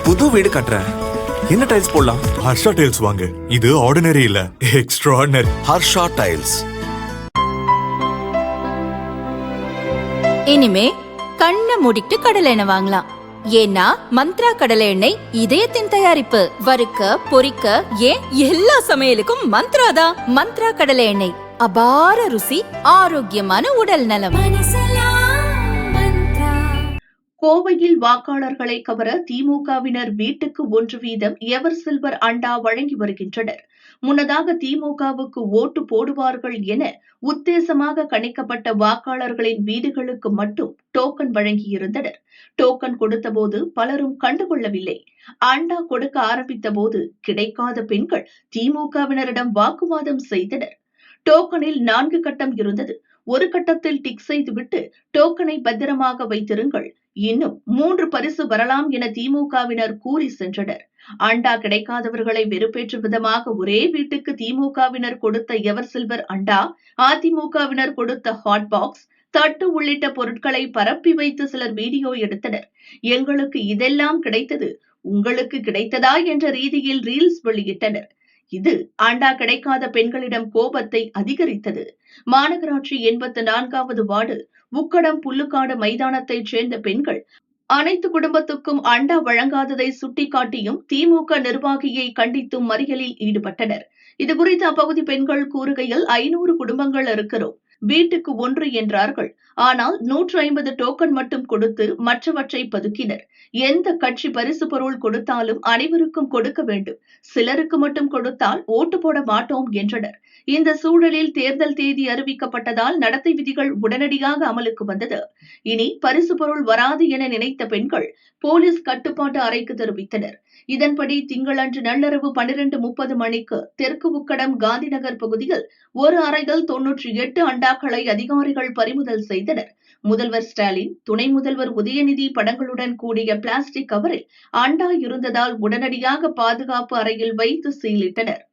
புது வீடு கட்டுறேன். என்ன டைல்ஸ் போடலாம்? ஹர்ஷா டைல்ஸ் வாங்க. இது ஆர்டினரி இல்ல, எக்ஸ்ட்ராஆர்டினரி. ஹர்ஷா டைல்ஸ். இனிமே கண்ணை மூடிட்டு கடலை எண்ணெய் வாங்கலாம். ஏன்னா மந்த்ரா கடலை எண்ணெய் இதயத்தின் தயாரிப்பு. வறுக்க பொரிக்க ஏன் எல்லா சமையலுக்கும் மந்த்ரா தான். மந்த்ரா கடலை எண்ணெய், அபார ருசி, ஆரோக்கியமான உடல் நலம். கோவையில் வாக்காளர்களை கவர திமுகவினர் வீட்டுக்கு 1 வீதம் எவர் சில்வர் அண்டா வழங்கி வருகின்றனர். முன்னதாக திமுகவுக்கு ஓட்டு போடுவார்கள் என உத்தேசமாக கணிக்கப்பட்ட வாக்காளர்களின் வீடுகளுக்கு மட்டும் டோக்கன் வழங்கியிருந்தனர். டோக்கன் கொடுத்தபோது பலரும் கண்டுகொள்ளவில்லை. அண்டா கொடுக்க ஆரம்பித்த போது கிடைக்காத பெண்கள் திமுகவினரிடம் வாக்குவாதம் செய்தனர். டோக்கனில் 4 கட்டம் இருந்தது. ஒரு கட்டத்தில் டிக் செய்துவிட்டு டோக்கனை பத்திரமாக வைத்திருங்கள், இன்னும் 3 பரிசு வரலாம் என திமுகவினர் கூறி சென்றனர். அண்டா கிடைக்காதவர்களை வெறுப்பேற்றும் விதமாக ஒரே வீட்டுக்கு திமுகவினர் கொடுத்த எவர் சில்வர் அண்டா, அதிமுகவினர் கொடுத்த ஹாட் பாக்ஸ், தட்டு உள்ளிட்ட பொருட்களை பரப்பி வைத்து சிலர் வீடியோ எடுத்தனர். எங்களுக்கு இதெல்லாம் கிடைத்தது, உங்களுக்கு கிடைத்ததா என்ற ரீதியில் ரீல்ஸ் வெளியிட்டனர். இது அண்டா கிடைக்காத பெண்களிடம் கோபத்தை அதிகரித்தது. மாநகராட்சி 84வது வார்டு உக்கடம் புல்லுக்காடு மைதானத்தைச் சேர்ந்த பெண்கள் அனைத்து குடும்பத்துக்கும் அண்டா வழங்காததை சுட்டிக்காட்டியும் திமுக நிர்வாகியை கண்டித்தும் மறியலில் ஈடுபட்டனர். இதுகுறித்து அப்பகுதி பெண்கள் கூறுகையில் 500 குடும்பங்கள் இருக்கிறோம், வீட்டுக்கு 1 என்றார்கள். ஆனால் 150 டோக்கன் மட்டும் கொடுத்து மற்றவற்றை பதுக்கினர். எந்த கட்சி பரிசு பொருள் கொடுத்தாலும் அனைவருக்கும் கொடுக்க வேண்டும், சிலருக்கு மட்டும் கொடுத்தால் ஓட்டு போட மாட்டோம் என்றனர். இந்த சூழலில் தேர்தல் தேதி அறிவிக்கப்பட்டதால் நடத்தை விதிகள் உடனடியாக அமலுக்கு வந்தது. இனி பரிசு பொருள் வராது என நினைத்த பெண்கள் போலீஸ் கட்டுப்பாட்டு அறைக்கு தெரிவித்தனர். இதன்படி திங்களன்று நள்ளிரவு 12:30 மணிக்கு தெற்கு உக்கடம் காந்திநகர் பகுதியில் ஒரு அறையில் 98 அண்டாக்களை அதிகாரிகள் பறிமுதல் செய்தனர். முதல்வர் ஸ்டாலின், துணை முதல்வர் உதயநிதி படங்களுடன் கூடிய பிளாஸ்டிக் கவரில் அண்டா இருந்ததால் உடனடியாக பாதுகாப்பு அறையில் வைத்து சீலிட்டனர்.